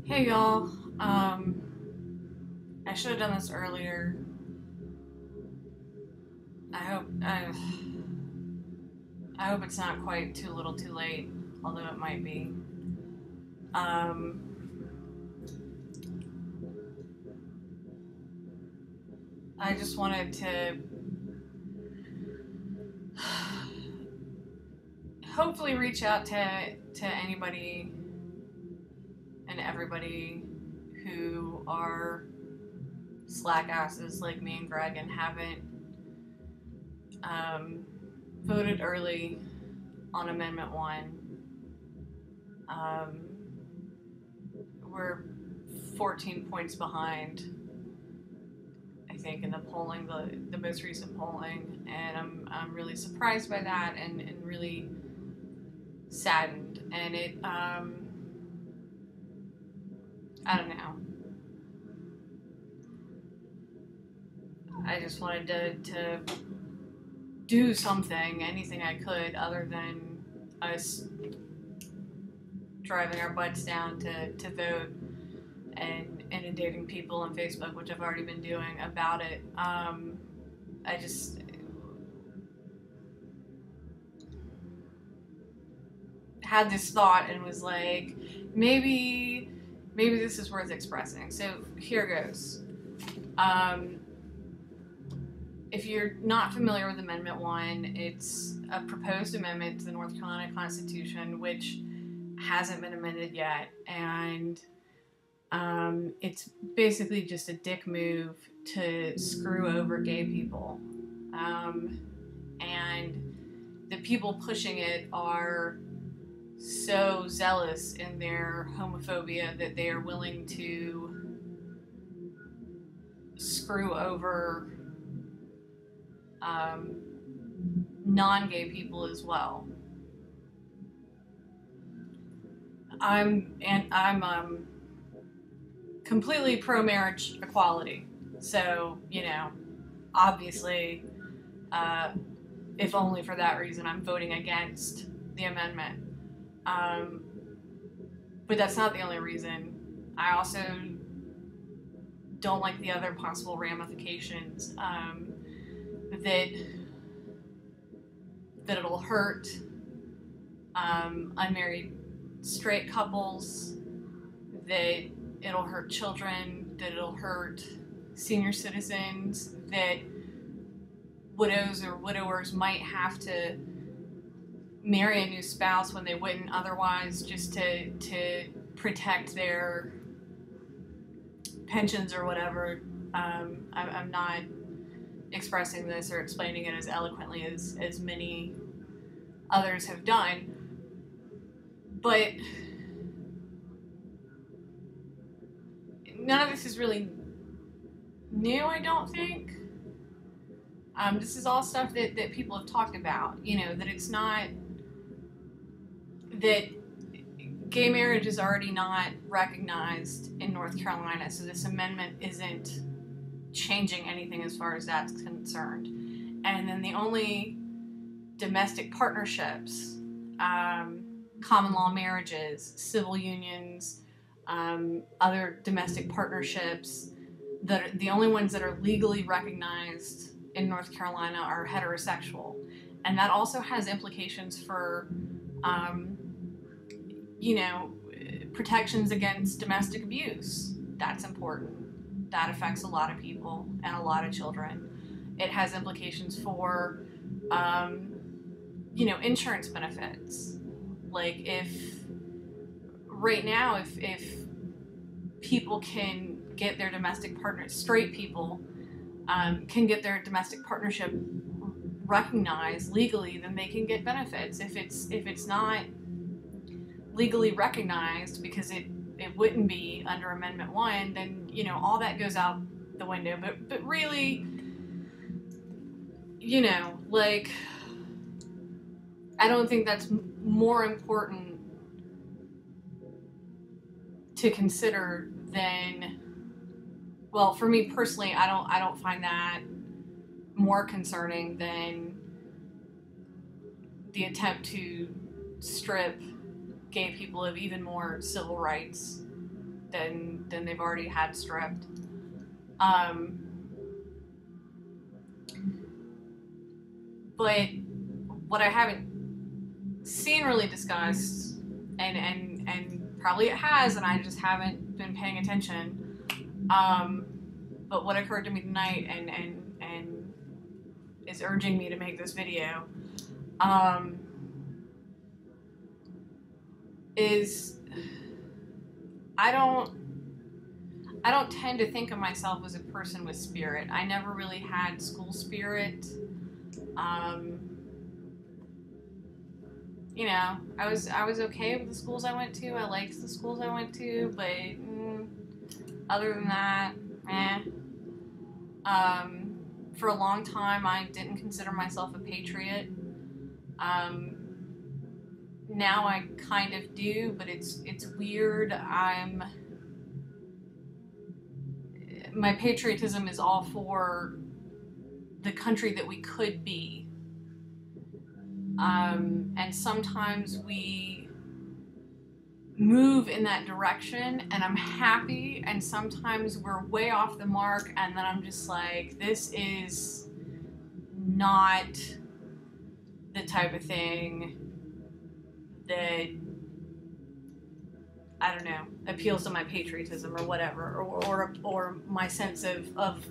Hey y'all. I should have done this earlier. I hope I hope it's not quite too little too late, although it might be. Um, I just wanted to hopefully reach out to anybody and everybody who are slack asses like me and Greg and haven't um, voted early on Amendment 1. Um, we're 14 points behind, I think, in the polling, the most recent polling, and I'm really surprised by that and really saddened. And I don't know. I just wanted to do something, anything I could, other than us driving our butts down to vote and inundating people on Facebook, which I've already been doing about it. I just had this thought and was like, maybe this is worth expressing. So here goes. If you're not familiar with Amendment 1, it's a proposed amendment to the North Carolina Constitution, which hasn't been amended yet, and it's basically just a dick move to screw over gay people. And the people pushing it are so zealous in their homophobia that they are willing to screw over non-gay people as well. I'm completely pro-marriage equality, so obviously, if only for that reason, I'm voting against the amendment. But that's not the only reason. I also don't like the other possible ramifications, that it'll hurt unmarried straight couples, that it'll hurt children, that it'll hurt senior citizens, that widows or widowers might have to marry a new spouse when they wouldn't otherwise, just to protect their pensions or whatever. I'm not expressing this or explaining it as eloquently as many others have done, but none of this is really new, I don't think. This is all stuff that people have talked about, that it's not, that gay marriage is already not recognized in North Carolina, so this amendment isn't changing anything as far as that's concerned. And then the only domestic partnerships, common law marriages, civil unions, other domestic partnerships, that the only ones that are legally recognized in North Carolina are heterosexual. And that also has implications for protections against domestic abuse. That's important. That affects a lot of people and a lot of children. It has implications for, insurance benefits. Like, if right now, if people can get their domestic partner, straight people can get their domestic partnership recognized legally, then they can get benefits. If it's not legally recognized, because it wouldn't be under Amendment 1, then all that goes out the window. But really, like, I don't think that's more important to consider than, well, for me personally, I don't find that more concerning than the attempt to strip gay people have even more civil rights than they've already had stripped. But what I haven't seen really discussed, and probably it has, and I just haven't been paying attention. But what occurred to me tonight, and is urging me to make this video, is I don't tend to think of myself as a person with spirit. I never really had school spirit. You know, I was okay with the schools I went to. I liked the schools I went to, but other than that, for a long time, I didn't consider myself a patriot. Now I kind of do, but it's weird. My patriotism is all for the country that we could be. And sometimes we move in that direction and I'm happy, and sometimes we're way off the mark and then I'm just like, this is not the type of thing that, I don't know, appeals to my patriotism or whatever, or my sense of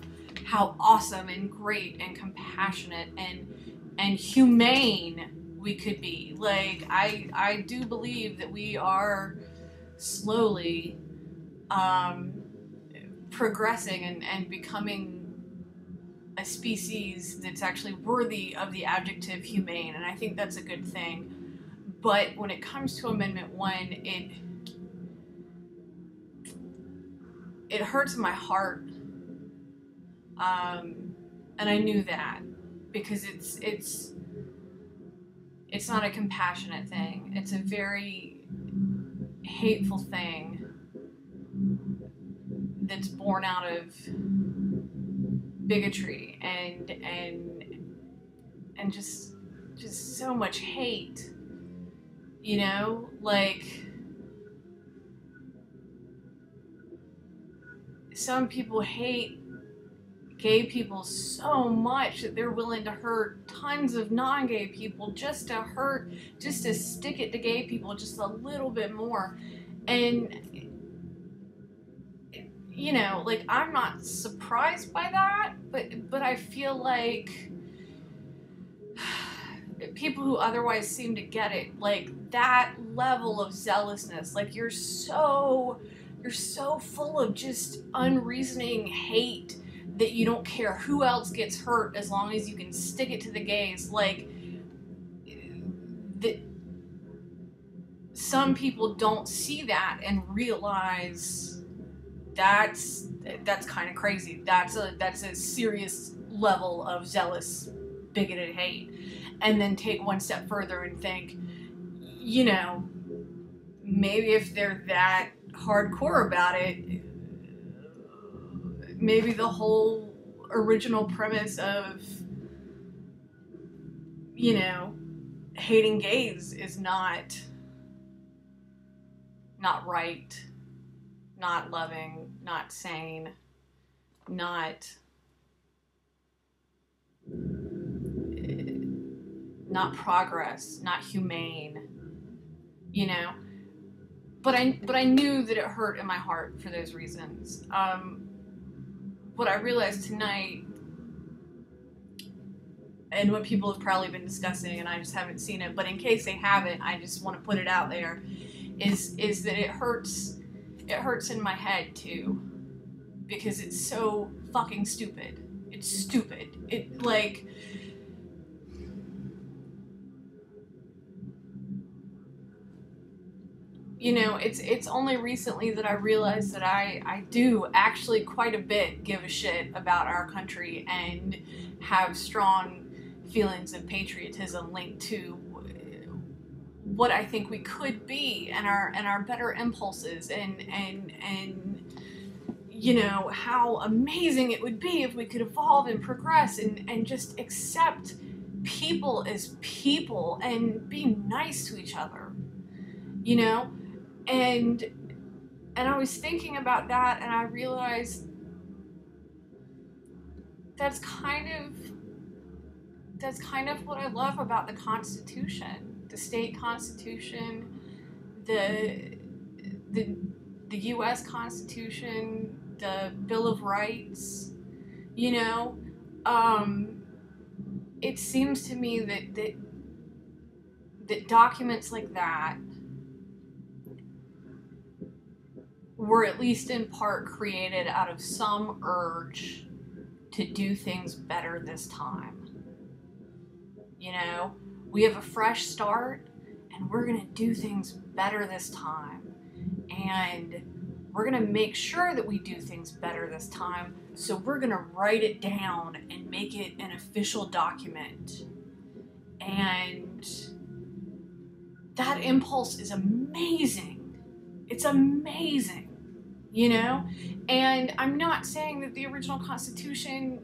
how awesome and great and compassionate and humane we could be. Like, I do believe that we are slowly progressing and becoming a species that's actually worthy of the adjective humane, and I think that's a good thing. But when it comes to Amendment 1, it hurts my heart, and I knew that, because it's not a compassionate thing. It's a very hateful thing that's born out of bigotry and just so much hate, you know? Like, some people hate gay people so much that they're willing to hurt tons of non-gay people just to stick it to gay people just a little bit more. And, you know, like, I'm not surprised by that, but I feel like people who otherwise seem to get it, like, that level of zealousness, like, you're so full of just unreasoning hate that you don't care who else gets hurt as long as you can stick it to the gays. Like, that some people don't see that and realize that's kind of crazy. That's a serious level of zealous, bigoted hate. And then take one step further and think, you know, maybe if they're that hardcore about it, maybe the whole original premise of, you know, hating gays is not right, not loving, not sane, not progress, not humane, you know. But I knew that it hurt in my heart for those reasons. What I realized tonight, and what people have probably been discussing, and I just haven't seen it, but in case they haven't, I just want to put it out there, is that it hurts in my head too, because it's so fucking stupid. It's stupid. It, like, you know, it's only recently that I realized that I do actually quite a bit give a shit about our country and have strong feelings of patriotism linked to what I think we could be, and our better impulses, and you know, how amazing it would be if we could evolve and progress and just accept people as people and be nice to each other. you know? And I was thinking about that, and I realized that's kind of what I love about the Constitution, the state constitution, the U.S. Constitution, the Bill of Rights. You know, it seems to me that documents like that were at least in part created out of some urge to do things better this time. You know, we have a fresh start, and we're going to do things better this time. And we're going to make sure that we do things better this time. So we're going to write it down and make it an official document. And that impulse is amazing. It's amazing, you know? And I'm not saying that the original Constitution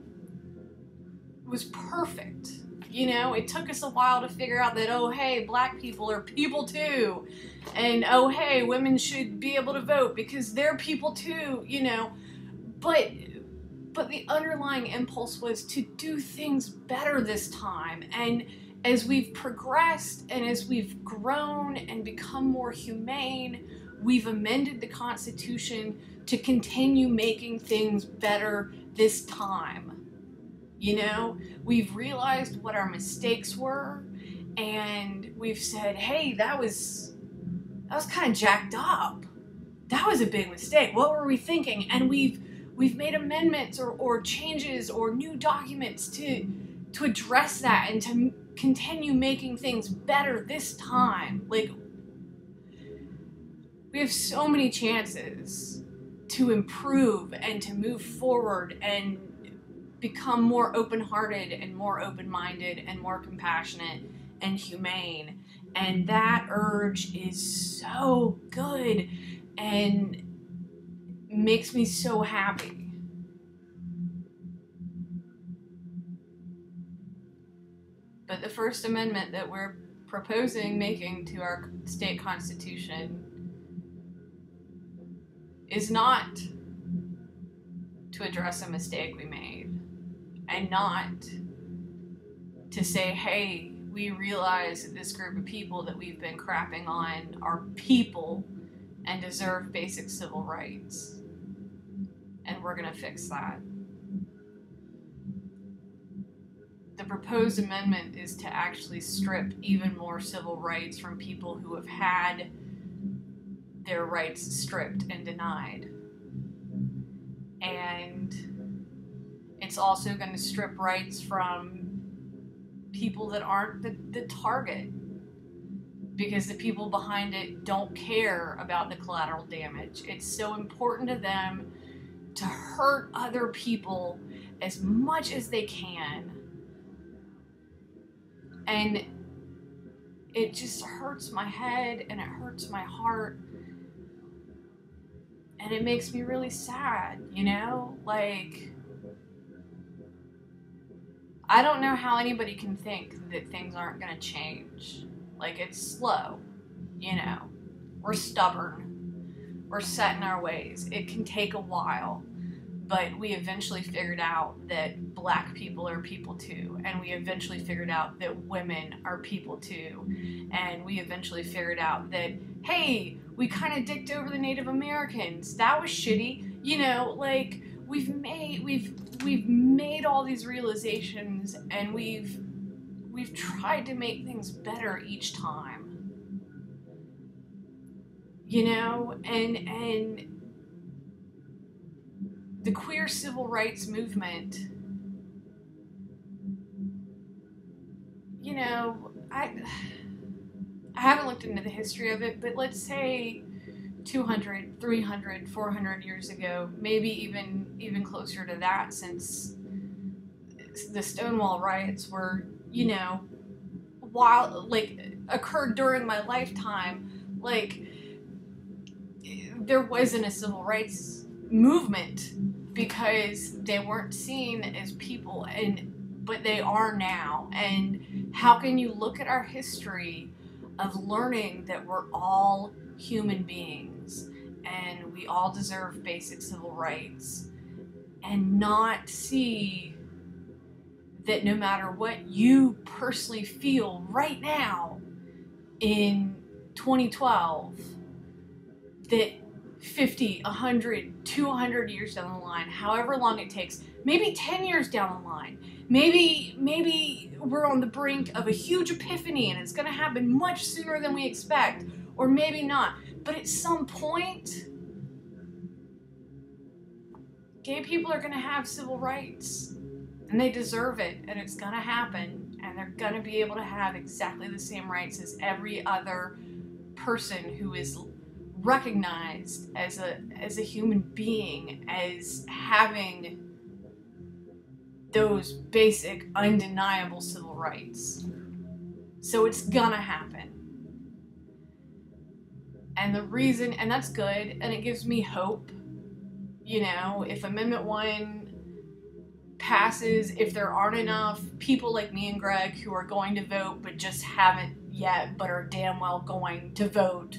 was perfect. You know, it took us a while to figure out that, oh, hey, black people are people too. And, oh, hey, women should be able to vote because they're people too, you know. But the underlying impulse was to do things better this time. And as we've progressed and as we've grown and become more humane, we've amended the Constitution to continue making things better this time. You know, we've realized what our mistakes were, and we've said, hey, that was kind of jacked up. That was a big mistake. What were we thinking? And we've made amendments or changes or new documents to address that and to continue making things better this time. Like, we have so many chances to improve and to move forward and become more open-hearted and more open-minded and more compassionate and humane. And that urge is so good and makes me so happy. But the First Amendment that we're proposing making to our state constitution is not to address a mistake we made. And not to say, hey, we realize that this group of people that we've been crapping on are people and deserve basic civil rights. And we're going to fix that. The proposed amendment is to actually strip even more civil rights from people who have had their rights stripped and denied. And it's also going to strip rights from people that aren't the target, because the people behind it don't care about the collateral damage. It's so important to them to hurt other people as much as they can. And it just hurts my head and it hurts my heart. And it makes me really sad, you know? Like, I don't know how anybody can think that things aren't going to change. Like, it's slow, you know. We're stubborn. We're set in our ways. It can take a while. But we eventually figured out that black people are people too. And we eventually figured out that women are people too. And we eventually figured out that, hey, we kind of dicked over the Native Americans. That was shitty. You know, like, we've made all these realizations, and we've tried to make things better each time. You know, and the queer civil rights movement, you know, I haven't looked into the history of it, but let's say 200, 300, 400 years ago, maybe even closer to that, since the Stonewall riots were, you know, occurred during my lifetime. Like, there wasn't a civil rights movement because they weren't seen as people, but they are now. And how can you look at our history of learning that we're all human beings and we all deserve basic civil rights, and not see that no matter what you personally feel right now in 2012, that 50, 100, 200 years down the line, however long it takes, maybe 10 years down the line, maybe we're on the brink of a huge epiphany and it's going to happen much sooner than we expect, or maybe not. But at some point, gay people are going to have civil rights, and they deserve it, and it's going to happen, and they're going to be able to have exactly the same rights as every other person who is recognized as a human being, as having those basic, undeniable civil rights. So it's gonna happen. And the reason, and that's good, and it gives me hope, you know, if Amendment 1 passes, if there aren't enough people like me and Greg who are going to vote but just haven't yet, but are damn well going to vote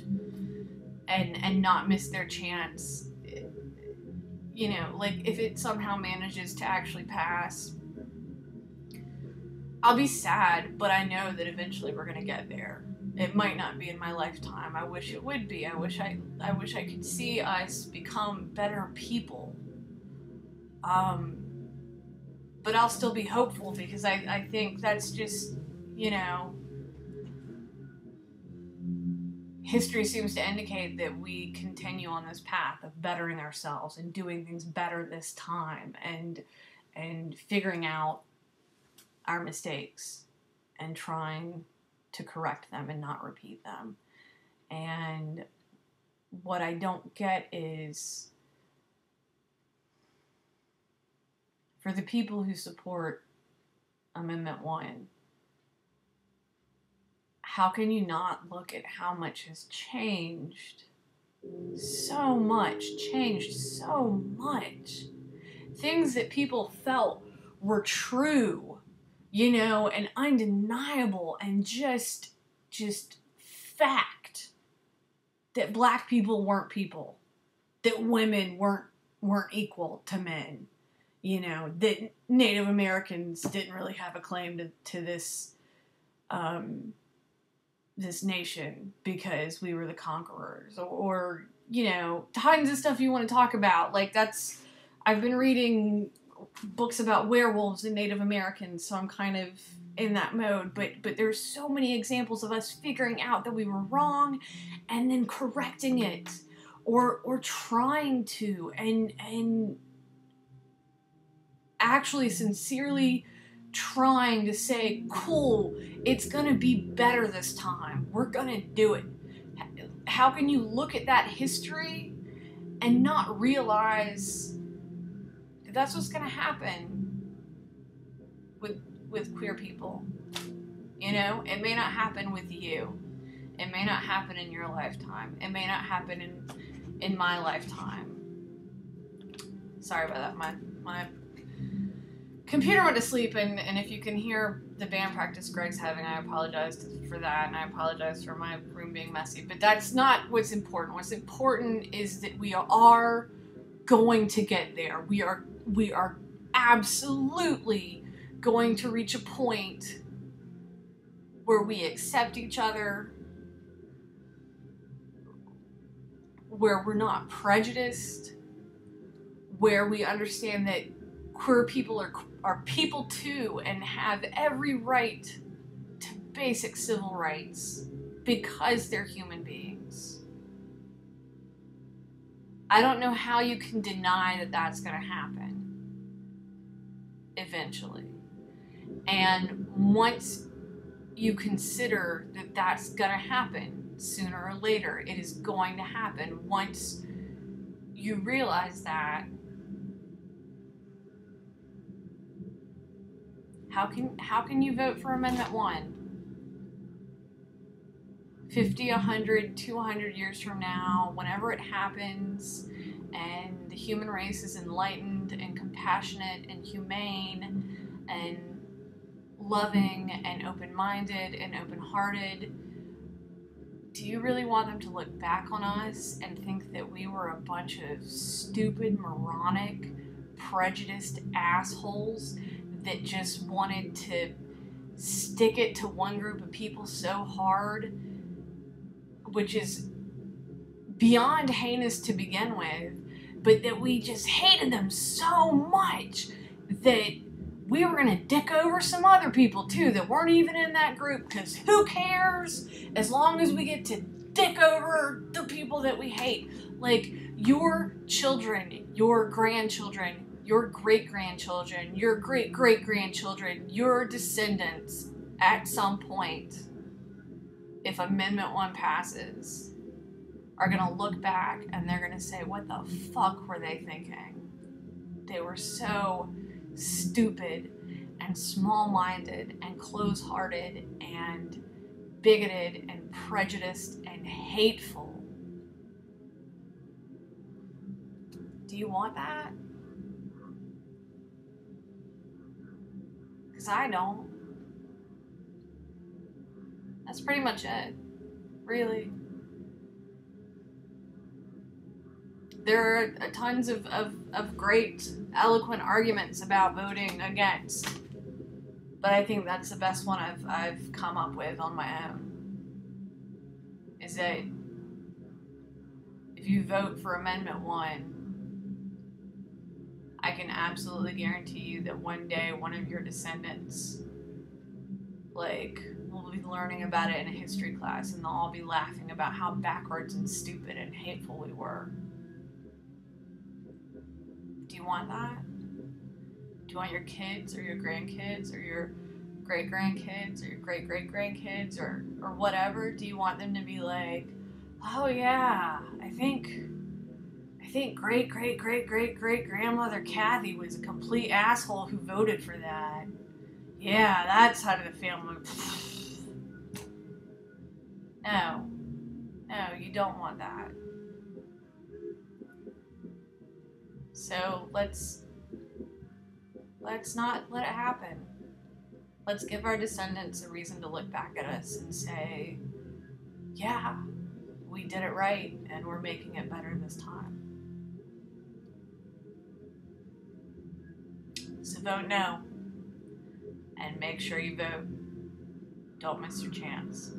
and not miss their chance, you know, like if it somehow manages to actually pass, I'll be sad, but I know that eventually we're gonna get there. It might not be in my lifetime. I wish it would be. I wish I could see us become better people. But I'll still be hopeful, because I think that's just, you know, history seems to indicate that we continue on this path of bettering ourselves and doing things better this time, and figuring out our mistakes and trying to correct them and not repeat them. And what I don't get is, for the people who support Amendment 1, how can you not look at how much has changed? So much, changed so much. Things that people felt were true, you know, and undeniable, and just fact. That black people weren't people. That women weren't equal to men. You know, that Native Americans didn't really have a claim to this this nation because we were the conquerors, or, you know, tons of stuff you want to talk about. Like, I've been reading books about werewolves and Native Americans, so I'm kind of in that mode, but there's so many examples of us figuring out that we were wrong and then correcting it, or trying to, and actually sincerely trying to say, cool, it's gonna be better this time, we're gonna do it. How can you look at that history and not realize that that's what's gonna happen with queer people? You know, it may not happen with you. It may not happen in your lifetime. It may not happen in my lifetime. Sorry about that. My computer went to sleep, and if you can hear the band practice Greg's having, I apologize for that, and I apologize for my room being messy. But that's not what's important. What's important is that we are going to get there. We are absolutely going to reach a point where we accept each other, where we're not prejudiced, where we understand that queer people are people too, and have every right to basic civil rights because they're human beings. I don't know how you can deny that that's going to happen eventually. And once you consider that that's going to happen sooner or later, it is going to happen. Once you realize that, how can you vote for Amendment 1? 50, 100, 200 years from now, whenever it happens, and the human race is enlightened and compassionate and humane and loving and open-minded and open-hearted, do you really want them to look back on us and think that we were a bunch of stupid, moronic, prejudiced assholes that just wanted to stick it to one group of people so hard, which is beyond heinous to begin with, but that we just hated them so much that we were going to dick over some other people too that weren't even in that group, because who cares as long as we get to dick over the people that we hate. Like, your children, your grandchildren, your great-grandchildren, your great-great-grandchildren, your descendants, at some point, if Amendment 1 passes, are going to look back and they're going to say, what the fuck were they thinking? They were so stupid and small-minded and close-hearted and bigoted and prejudiced and hateful. Do you want that? Because I don't. That's pretty much it. Really. There are tons of great, eloquent arguments about voting against. But I think that's the best one I've come up with on my own. Is that if you vote for Amendment 1, I can absolutely guarantee you that one day one of your descendants, like, will be learning about it in a history class and they'll all be laughing about how backwards and stupid and hateful we were. Do you want that? Do you want your kids or your grandkids or your great-grandkids or your great-great-grandkids or whatever? Do you want them to be like, oh yeah, I think great-great-great-great-great-grandmother Kathy was a complete asshole who voted for that. Yeah, that side of the family. No, you don't want that. So let's not let it happen. Let's give our descendants a reason to look back at us and say, yeah, we did it right and we're making it better this time. So vote no. And make sure you vote. Don't miss your chance.